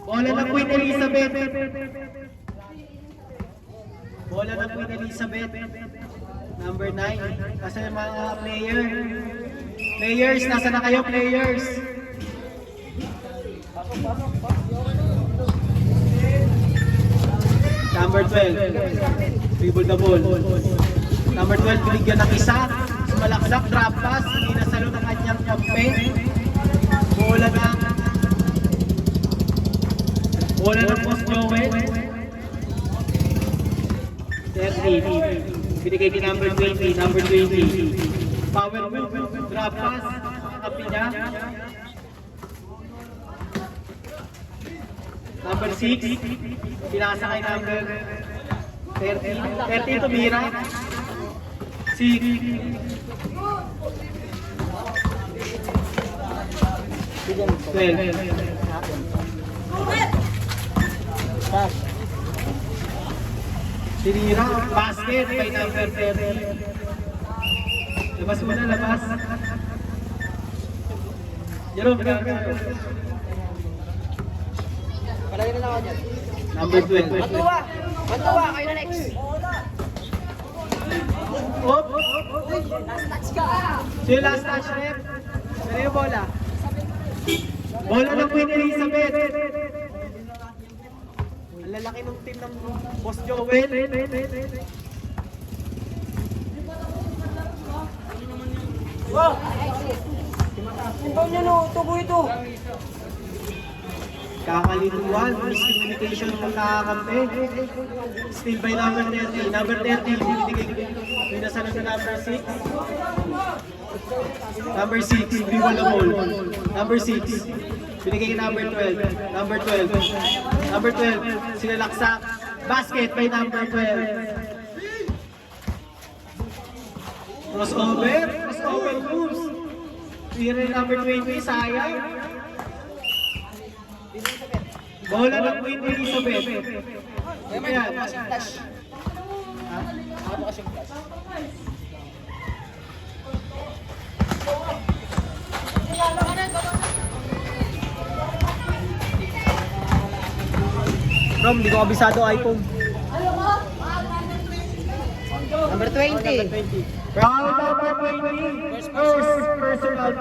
Bola ng Queen Elizabeth. Bola ng Queen Elizabeth. Number 9. Kasi yung mga player. Players, nasa na kayo players? Number 12. Dribble the ball. Number 12, binigyan ng isa. Sumalaksak, drop pass. Hindi nasalo ng kanyang kampe. Bola ng Boss Joel. 30. Binigay kay number 20. Number 20. Power move. Drop pass. Kapi niya. Number 6. Pinasa kay number 30. 30 tumira. 6. 12. Sinira, basket by number 30. Labas mo na, labas. Jerome, Palagay na lang ako dyan. number 12. Matuwa! Matuwa! Kayo na next! Op! Last touch ka! So yung last touch, rep. Ano yung bola? Bola ng Queen Elizabeth. Ang lalaki ng team ng Boss Joel. Wow! Ibaw niya no! Tubo ito! Kakalituan, miscommunication ng kakampi. Still by number 30. Number 30, pinasalan sa number 6. Number 6, dribble the ball. Number 6, binigay kay number 12. Number 12. Number 12, sinalaksak. Basket by number 12. Crossover. Crossover moves. Tira number 20, sayang. Bola ng Queen Elizabeth. Ayan. Flash! Ako mo kasing flash. Rom, di ko kabisado iPhone. Number 20! Number 20. First personal